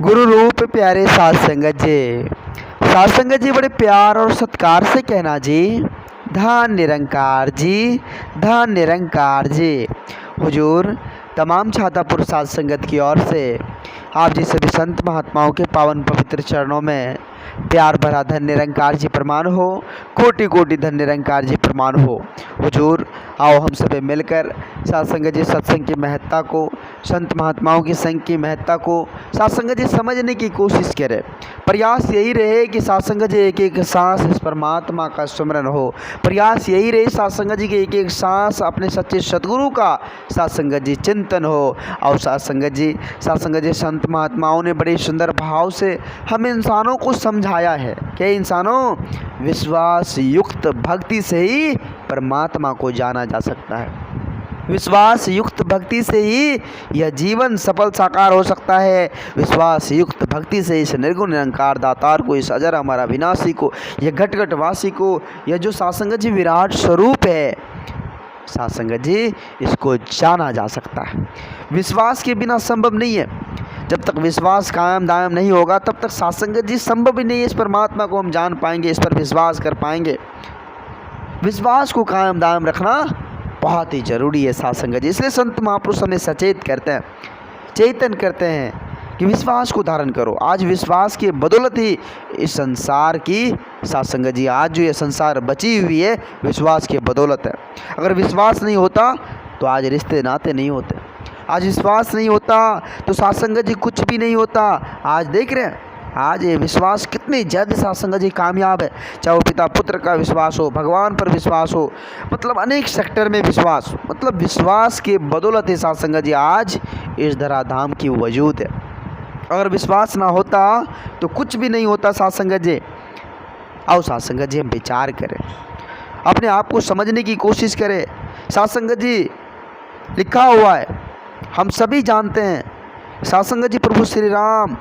गुरु रूप प्यारे साध संगत जी। साध संगत जी बड़े प्यार और सत्कार से कहना जी, धन निरंकार जी, धन निरंकार जी। हुजूर तमाम छातापुर साध संगत की ओर से आप जी सभी संत महात्माओं के पावन पवित्र चरणों में प्यार भरा धन निरंकार जी प्रमाण हो, कोटि कोटि धन निरंकार जी प्रमाण हो। हुजूर आओ हम सभी मिलकर साध संगत जी सत्संग की महत्ता को, संत महात्माओं की संग की महत्ता को साध संगत जी समझने की कोशिश करें। प्रयास यही रहे कि साध संगत जी एक एक सांस इस परमात्मा का स्मरण हो। प्रयास यही रहे साध संगत जी के एक एक सांस अपने सच्चे सदगुरु का साध संगत जी चिंतन हो। और साध संगत जी संत महात्माओं ने बड़े सुंदर भाव से हम इंसानों को समझाया है कि इंसानों, विश्वास युक्त भक्ति से ही परमात्मा को जाना जा सकता है। विश्वास युक्त भक्ति से ही यह जीवन सफल साकार हो सकता है। विश्वास युक्त भक्ति से इस निर्गुण निरंकार दातार को, इस अजर अमर अविनाशी को, यह घट घट वासी को, यह जो साध संगत जी विराट स्वरूप है, साध संगत जी इसको जाना जा सकता है। विश्वास के बिना संभव नहीं है। जब तक विश्वास कायम दायम नहीं होगा तब तक साध संगत जी संभव ही नहीं है। इस परमात्मा को हम जान पाएंगे, इस पर विश्वास कर पाएंगे। विश्वास को कायम दायम रखना बहुत ही जरूरी है साध संगत जी। इसलिए संत महापुरुष हमें सचेत करते हैं, चेतन करते हैं कि विश्वास को धारण करो। आज विश्वास के बदौलत ही इस संसार की, साध संगत जी आज जो ये संसार बची हुई है विश्वास के बदौलत है। अगर विश्वास नहीं होता तो आज रिश्ते नाते नहीं होते। आज विश्वास नहीं होता तो साध संगत जी कुछ भी नहीं होता। आज देख रहे हैं आज ये विश्वास कितनी ज़्यादा साध संगत जी कामयाब है। चाहे वो पिता पुत्र का विश्वास हो, भगवान पर विश्वास हो, मतलब अनेक सेक्टर में विश्वास, मतलब विश्वास के बदौलत ही साध संगत जी आज इस धराधाम की वजूद है। अगर विश्वास ना होता तो कुछ भी नहीं होता साध संगत जी। आओ साध संगत जी हम विचार करें, अपने आप को समझने की कोशिश करें। साध संगत जी लिखा हुआ है, हम सभी जानते हैं। साध संगत जी प्रभु श्री राम,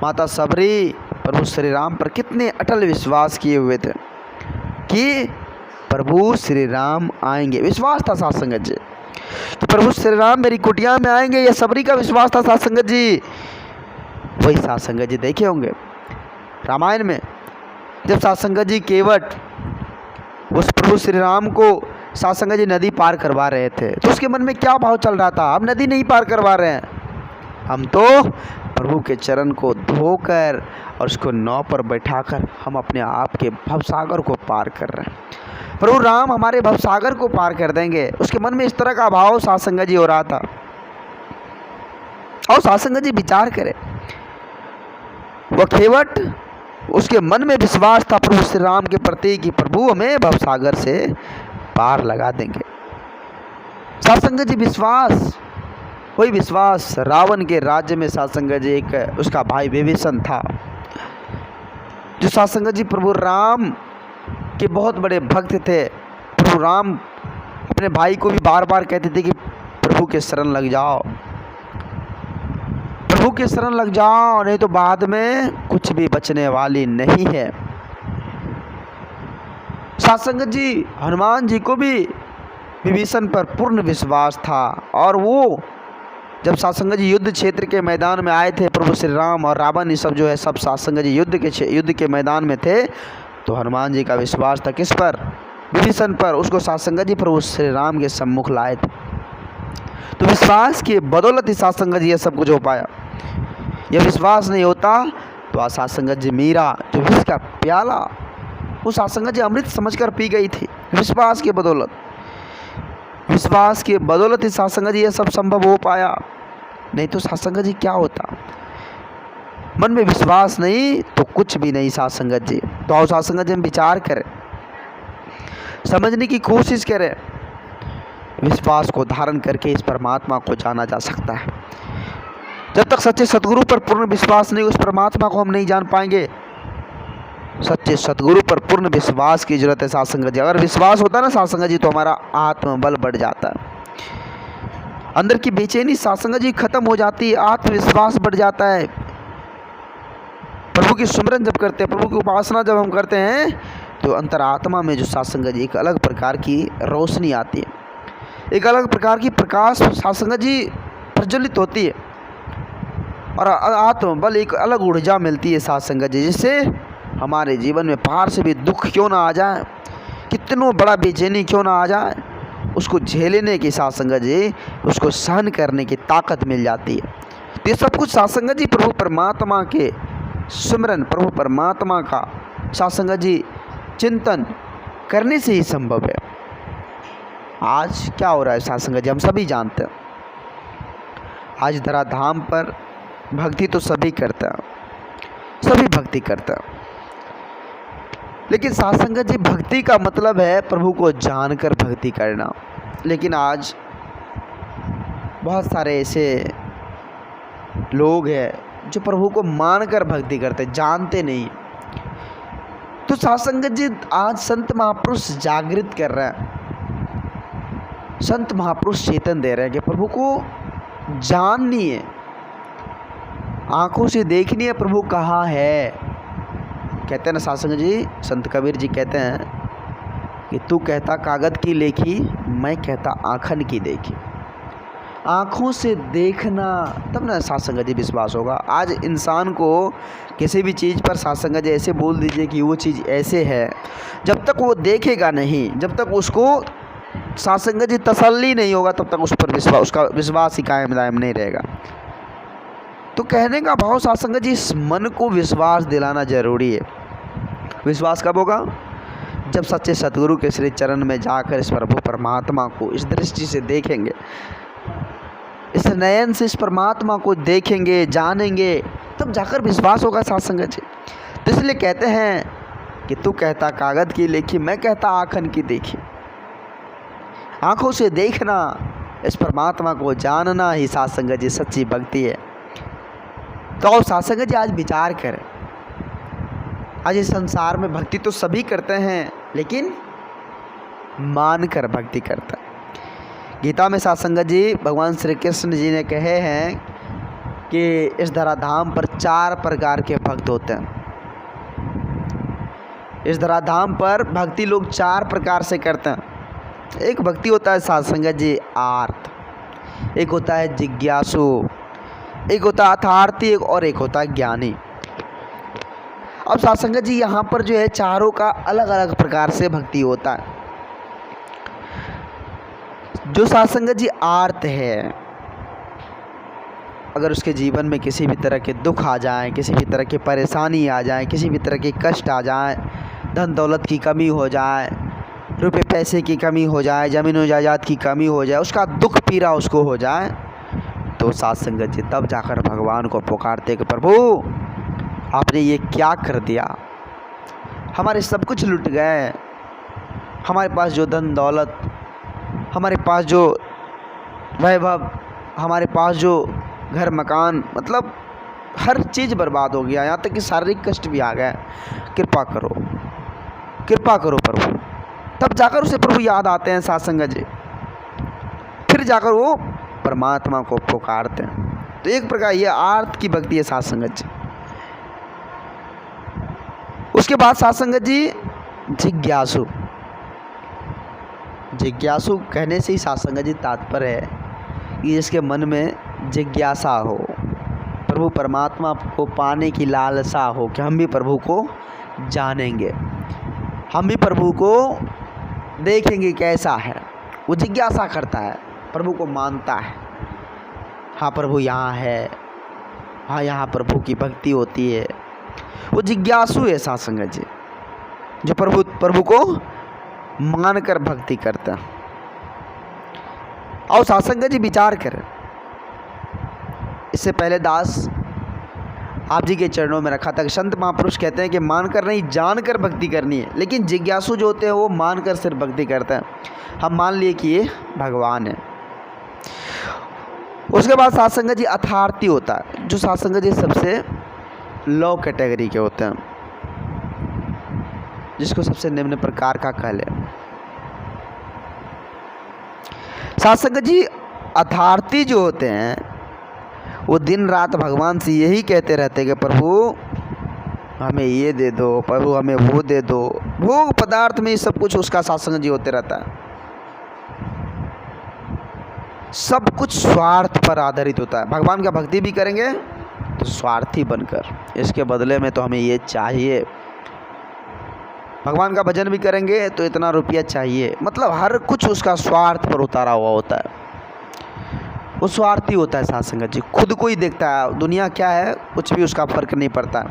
माता सबरी प्रभु श्री राम पर कितने अटल विश्वास किए हुए थे कि प्रभु श्री राम आएंगे। विश्वास था साध संगत जी तो प्रभु श्री राम मेरी कुटिया में आएंगे, यह सबरी का विश्वास था साध संगत जी। वही साध संगत जी देखे होंगे रामायण में, जब साध संगत जी केवट उस प्रभु श्री राम को साध संगत जी नदी पार करवा रहे थे तो उसके मन में क्या भाव चल रहा था? हम नदी नहीं पार करवा रहे हैं, हम तो प्रभु के चरण को धोकर और उसको नाव पर बैठाकर हम अपने आप के भवसागर को पार कर रहे हैं। प्रभु राम हमारे भवसागर को पार कर देंगे। उसके मन में इस तरह का भाव साध संगत जी हो रहा था। और साध संगत जी विचार करें, वह केवट, उसके मन में विश्वास था प्रभु श्री राम के प्रति कि प्रभु हमें भवसागर से पार लगा देंगे। साध संगत जी विश्वास, वही विश्वास रावण के राज्य में साध संगत जी एक उसका भाई विभीषण था, जो साध संगत जी प्रभु राम के बहुत बड़े भक्त थे। प्रभु राम अपने भाई को भी बार बार कहते थे कि प्रभु के शरण लग जाओ, प्रभु के शरण लग जाओ, नहीं तो बाद में कुछ भी बचने वाली नहीं है। साध संगत जी हनुमान जी को भी विभीषण पर पूर्ण विश्वास था। और वो जब साध संगत जी युद्ध क्षेत्र के मैदान में आए थे, प्रभु श्री राम और रावण ये सब जो है सब साध संगत जी युद्ध के मैदान में थे, तो हनुमान जी का विश्वास था किस पर? विभीषण पर। उसको साध संगत जी प्रभु श्री राम के सम्मुख लाए थे। तो विश्वास के बदौलत ही साध संगत जी ये सब कुछ हो पाया। यह विश्वास नहीं होता तो आज साध संगत जी मीरा जो विष का प्याला वो साध संगत जी अमृत समझकर पी गई थी। विश्वास के बदौलत, विश्वास के बदौलत ही साध संगत जी ये सब संभव हो पाया। नहीं तो साध संगत जी क्या होता? मन में विश्वास नहीं तो कुछ भी नहीं साध संगत जी। तो आओ साध संगत जी हम विचार करें, समझने की कोशिश करें। विश्वास को धारण करके इस परमात्मा को जाना जा सकता है। जब तक सच्चे सतगुरु पर पूर्ण विश्वास नहीं, उस परमात्मा को हम नहीं जान पाएंगे। सच्चे सतगुरु पर पूर्ण विश्वास की जरूरत है साध संगत जी। अगर विश्वास होता है ना साध संगत जी तो हमारा आत्मबल बढ़ जाता है, अंदर की बेचैनी साध संगत जी खत्म हो जाती है, आत्मविश्वास बढ़ जाता है। प्रभु की सुमिरन जब करते हैं, प्रभु की उपासना जब हम करते हैं तो अंतरात्मा में जो साध संगत जी एक अलग प्रकार की रोशनी आती है, एक अलग प्रकार की प्रकाश साध संगत जी प्रज्वलित होती है। और आत्मबल, एक अलग ऊर्जा मिलती है साथ संगत जी, जिससे हमारे जीवन में बाहर से भी दुख क्यों ना आ जाए, कितनों बड़ा बेचैनी क्यों ना आ जाए, उसको झेलने की साथ संगत जी, उसको सहन करने की ताकत मिल जाती है। तो ये सब कुछ साथ संगत जी प्रभु परमात्मा के सिमरन, प्रभु परमात्मा का साथ संगत जी चिंतन करने से ही संभव है। आज क्या हो रहा है साथ संगत जी, हम सभी जानते हैं। आज धराधाम पर भक्ति तो सभी करते हैं, सभी भक्ति करते हैं, लेकिन साथ संगत जी भक्ति का मतलब है प्रभु को जानकर भक्ति करना। लेकिन आज बहुत सारे ऐसे लोग हैं जो प्रभु को मानकर भक्ति करते, जानते नहीं। तो साथ संगत जी आज संत महापुरुष जागृत कर रहे हैं, संत महापुरुष चेतन दे रहे हैं कि प्रभु को जाननी है, आंखों से देखनी है प्रभु कहाँ है। कहते हैं ना साथ संगत जी, संत कबीर जी कहते हैं कि तू कहता कागद की लेखी, मैं कहता आँखन की देखी। आँखों से देखना तब ना साथ संगत जी विश्वास होगा। आज इंसान को किसी भी चीज़ पर साथ संगत जी ऐसे बोल दीजिए कि वो चीज़ ऐसे है, जब तक वो देखेगा नहीं, जब तक उसको साथ संगत जी तसल्ली नहीं होगा, तब तक उस पर विश्वास, उसका विश्वास ही कायम दायम नहीं रहेगा। तो कहने का भाव साथ संगत जी, इस मन को विश्वास दिलाना जरूरी है। विश्वास कब होगा? जब सच्चे सतगुरु के श्री चरण में जाकर इस प्रभु परमात्मा को इस दृष्टि से देखेंगे, इस नयन से इस परमात्मा को देखेंगे, जानेंगे, तब जाकर विश्वास होगा साथ संगत जी। तो इसलिए कहते हैं कि तू कहता कागज की लेखी, मैं कहता आँखन की देखी। आँखों से देखना, इस परमात्मा को जानना ही साथ संगत जी सच्ची भक्ति है। तो और साथ संगत जी आज विचार करें, आज इस संसार में भक्ति तो सभी करते हैं, लेकिन मान कर भक्ति करता है। गीता में साथ संगत जी भगवान श्री कृष्ण जी ने कहे हैं कि इस धराधाम पर 4 प्रकार के भक्त होते हैं। इस धराधाम पर भक्ति लोग 4 प्रकार से करते हैं। एक भक्ति होता है साथ संगत जी आर्त, एक होता है जिज्ञासु, एक होता है अर्थार्थी, और एक होता है ज्ञानी। अब साथ संगत जी यहाँ पर जो है चारों का अलग अलग प्रकार से भक्ति होता है। जो साथ संगत जी आर्त है, अगर उसके जीवन में किसी भी तरह के दुख आ जाए, किसी भी तरह की परेशानी आ जाए, किसी भी तरह के कष्ट आ जाए, धन दौलत की कमी हो जाए, रुपए पैसे की कमी हो जाए, ज़मीन जायदाद की कमी हो जाए, उसका दुख पीड़ा उसको हो जाए, तो साथ संगत जी तब जाकर भगवान को पुकारते कि प्रभु आपने ये क्या कर दिया, हमारे सब कुछ लुट गए, हमारे पास जो धन दौलत, हमारे पास जो वैभव, हमारे पास जो घर मकान, मतलब हर चीज़ बर्बाद हो गया, यहाँ तक कि शारीरिक कष्ट भी आ गए, कृपा करो, कृपा करो प्रभु। तब जाकर उसे प्रभु याद आते हैं साथ संगत जी, फिर जाकर वो परमात्मा को पुकारते हैं। तो एक प्रकार ये आर्त की भक्ति है साथ संगत जी। उसके बाद साथ संगत जी जिज्ञासु। जिज्ञासु कहने से ही साथ संगत जी तात्पर्य है कि जिसके मन में जिज्ञासा हो, प्रभु परमात्मा को पाने की लालसा हो कि हम भी प्रभु को जानेंगे, हम भी प्रभु को देखेंगे कैसा है। वो जिज्ञासा करता है, प्रभु को मानता है, हाँ प्रभु यहाँ है, हाँ यहाँ प्रभु की भक्ति होती है। वो जिज्ञासु है साथ संगत जी, जो प्रभु को मानकर भक्ति करता है। और साथ संगत जी विचार करें, इससे पहले दास आप जी के चरणों में रखा था कि संत महापुरुष कहते हैं कि मानकर नहीं जानकर भक्ति करनी है, लेकिन जिज्ञासु जो होते हैं वो मानकर सिर्फ भक्ति करते हैं। हम मान लिए कि ये भगवान है। उसके बाद साथ संगत जी अर्थार्थी होता है, जो साथ संगत जी सबसे लो कैटेगरी के होते हैं, जिसको सबसे निम्न प्रकार का कह ले। साथ संगत जी अर्थार्थी जो होते हैं वो दिन रात भगवान से यही कहते रहते कि प्रभु हमें ये दे दो, प्रभु हमें वो दे दो। भोग पदार्थ में सब कुछ उसका साथ संगत जी होते रहता है। सब कुछ स्वार्थ पर आधारित होता है। भगवान का भक्ति भी करेंगे तो स्वार्थी बनकर, इसके बदले में तो हमें ये चाहिए, भगवान का भजन भी करेंगे तो इतना रुपया चाहिए, मतलब हर कुछ उसका स्वार्थ पर उतारा हुआ होता है। वो स्वार्थी होता है साध संगत जी, खुद को ही देखता है, दुनिया क्या है कुछ भी उसका फर्क नहीं पड़ता,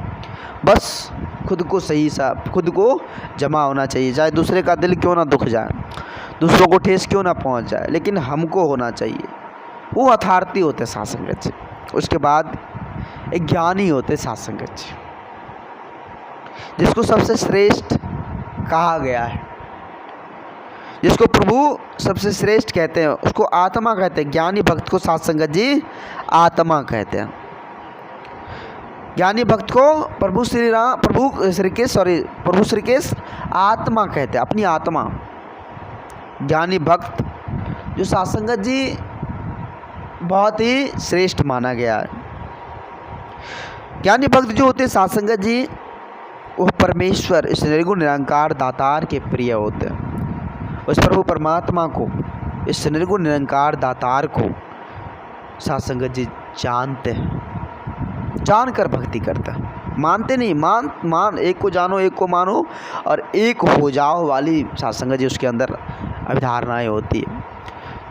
बस खुद को सही सा, खुद को जमा होना चाहिए, चाहे दूसरे का दिल क्यों ना दुख जाए, दूसरों को ठेस क्यों ना पहुंच जाए, लेकिन हमको होना चाहिए। वो अथार्थी होते साध संगत जी। उसके बाद एक ज्ञानी होते साध संगत जी, जिसको सबसे श्रेष्ठ कहा गया है, जिसको प्रभु सबसे श्रेष्ठ कहते हैं, उसको आत्मा कहते हैं। ज्ञानी भक्त को साध संगत जी आत्मा कहते हैं। ज्ञानी भक्त को प्रभु श्री कृष्ण आत्मा कहते हैं, अपनी आत्मा। ज्ञानी भक्त जो साध संगत जी बहुत ही श्रेष्ठ माना गया है। ज्ञानी भक्त जो होते साध संगत जी, वो परमेश्वर इस निर्गुण निरंकार दातार के प्रिय होते हैं। उस प्रभु परमात्मा को, इस निर्गुण निरंकार दातार को साध संगत जी जानते हैं, जानकर भक्ति करते हैं। मानते नहीं, मान एक को जानो एक को मानो और एक हो जाओ वाली साध संगत जी उसके अंदर अभिधारणाएं होती है।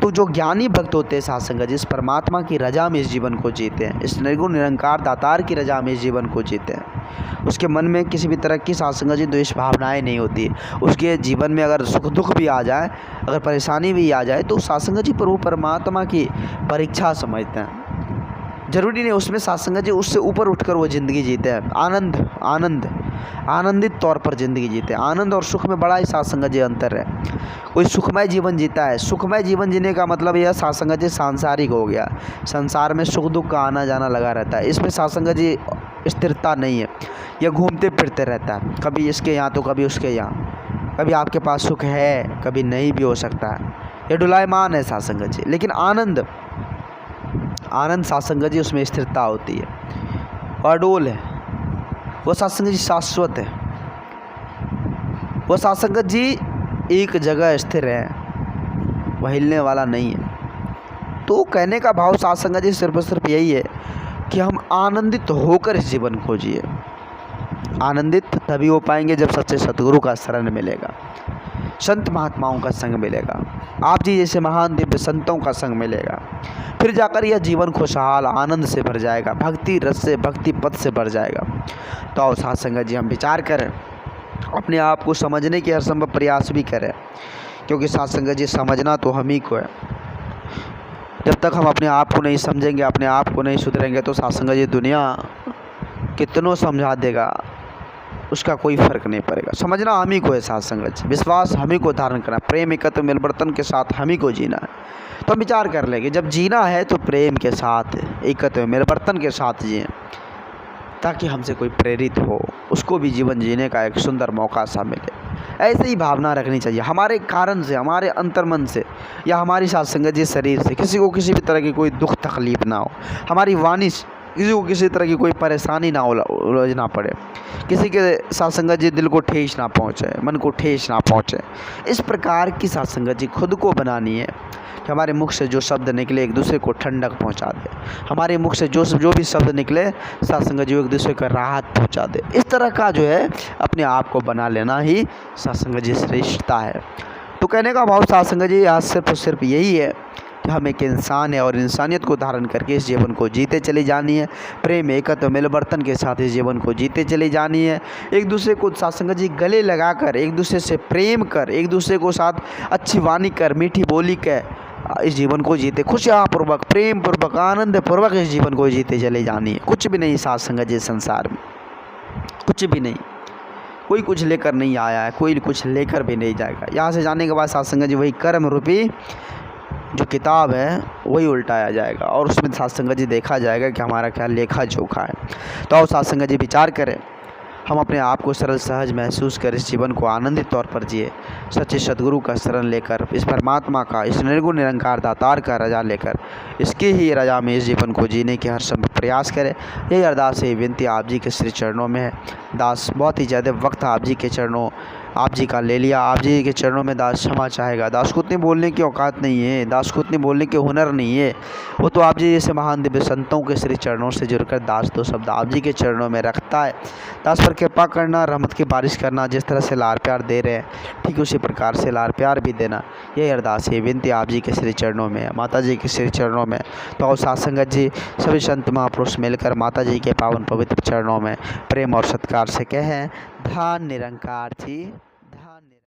तो जो ज्ञानी भक्त होते हैं साध संगत जी, इस परमात्मा की रजा में इस जीवन को जीते हैं, इस निर्गुण निरंकार दातार की रजा में इस जीवन को जीते हैं। उसके मन में किसी भी तरह की साध संगत जी द्वेष भावनाएं नहीं होती। उसके जीवन में अगर सुख दुख भी आ जाए, अगर परेशानी भी आ जाए, तो साध संगत जी प्रभु परमात्मा की परीक्षा समझते हैं। जरूरी नहीं उसमें साध संगत जी उससे ऊपर उठकर वो ज़िंदगी जीते हैं। आनंदित तौर पर ज़िंदगी जीते हैं। आनंद और सुख में बड़ा ही साध संगत जी अंतर है। कोई सुखमय जीवन जीता है, सुखमय जीवन जीने का मतलब यह साध संगत जी सांसारिक हो गया, संसार में सुख दुख का आना जाना लगा रहता है। इसमें साध संगत जी स्थिरता नहीं है, यह घूमते फिरते रहता है, कभी इसके यहाँ तो कभी उसके यहाँ, कभी आपके पास सुख है कभी नहीं भी हो सकता है, यह डुलायमान है साध संगत जी। लेकिन आनंद साध संगत जी उसमें स्थिरता होती है, अडोल है वो साध संगत जी, शाश्वत है वो साध संगत जी, एक जगह स्थिर है, वह हिलने वाला नहीं है। तो कहने का भाव साध संगत जी सिर्फ यही है कि हम आनंदित होकर इस जीवन को जिए। आनंदित तभी हो पाएंगे जब सच्चे सतगुरु का शरण मिलेगा, संत महात्माओं का संग मिलेगा, आप जी जैसे महान दिव्य संतों का संग मिलेगा, फिर जाकर यह जीवन खुशहाल आनंद से भर जाएगा, भक्ति रस से, भक्ति पद से भर जाएगा। तो आओ साध संगत जी हम विचार करें, अपने आप को समझने के हर संभव प्रयास भी करें, क्योंकि साध संगत जी समझना तो हम ही को है। जब तक हम अपने आप को नहीं समझेंगे, अपने आप को नहीं सुधरेंगे, तो साध संगत जी दुनिया कितनों समझा देगा, उसका कोई फर्क नहीं पड़ेगा। समझना हम ही को है साध संगत जी, विश्वास हम ही को धारण करना, प्रेम एकत्व मिलवर्तन के साथ हम ही को जीना है। तो हम विचार कर लेंगे, जब जीना है तो प्रेम के साथ, एकत्व मिलवर्तन के साथ जिए, ताकि हमसे कोई प्रेरित हो, उसको भी जीवन जीने का एक सुंदर मौका सा मिले। ऐसे ही भावना रखनी चाहिए हमारे कारण से, हमारे अंतर्मन से, या हमारी साध संगत जी शरीर से किसी को किसी भी तरह की कोई दुख तकलीफ ना हो, हमारी वाणी से किसी को किसी तरह की कोई परेशानी ना उलझना पड़े, किसी के साध संगत जी दिल को ठेस ना पहुँचे, मन को ठेस ना पहुँचे। इस प्रकार की साध संगत जी खुद को बनानी है कि हमारे मुख से जो शब्द निकले एक दूसरे को ठंडक पहुंचा दे, हमारे मुख से जो भी शब्द निकले साध संगत जी एक दूसरे को राहत पहुंचा दे। इस तरह का जो है अपने आप को बना लेना ही साध संगत जी श्रेष्ठता है। तो कहने का भाव साध संगत जी आज सिर्फ यही है कि हम एक इंसान है और इंसानियत को धारण करके इस जीवन को जीते चली जानी है। प्रेम एकत्व मिलवर्तन के साथ इस जीवन को जीते चली जानी है। एक दूसरे को साध संगत जी गले लगाकर, एक दूसरे से प्रेम कर, एक दूसरे को साथ अच्छी वाणी कर, मीठी बोली कर इस जीवन को जीते, खुशियापूर्वक, प्रेम पूर्वक, आनंद पूर्वक इस जीवन को जीते चले जानी है। कुछ भी नहीं साध संगत जी संसार में, कुछ भी नहीं, कोई कुछ लेकर नहीं आया है, कोई कुछ लेकर भी नहीं जाएगा। यहाँ से जाने के बाद साध संगत जी वही कर्म रूपी जो किताब है वही उल्टाया जाएगा और उसमें साध संगत जी देखा जाएगा कि हमारा क्या लेखा जोखा है। तो आओ साध संगत जी विचार करें, हम अपने आप को सरल सहज महसूस कर इस जीवन को आनंदित तौर पर जिए, सच्चे सद्गुरु का शरण लेकर, इस परमात्मा का, इस निर्गुण निरंकार दातार का रजा लेकर, इसकी ही रजा में इस जीवन को जीने के हर संभव प्रयास करें। यही अरदास है, विनती आप जी के श्री चरणों में है। दास बहुत ही ज़्यादा वक्त आप जी के चरणों, आप जी का ले लिया। आप जी के चरणों में दास क्षमा चाहेगा। दास को उतने बोलने की औकात नहीं है, दास को उतने बोलने के हुनर नहीं है। वो तो आप जी जैसे महान दिव्य संतों के श्री चरणों से जुड़कर दास दो शब्द आप जी के चरणों में रखता है। दास पर कृपा करना, रहमत की बारिश करना। जिस तरह से लार प्यार दे रहे हैं ठीक उसी प्रकार से लार प्यार भी देना। यही अरदास है, विनती आप जी के श्री चरणों में, माता जी के श्री चरणों में। तो और साथ संगत जी सभी संत महापुरुष मिलकर माता जी के पावन पवित्र चरणों में प्रेम और सत्कार से कहें, धन निरंकार जी।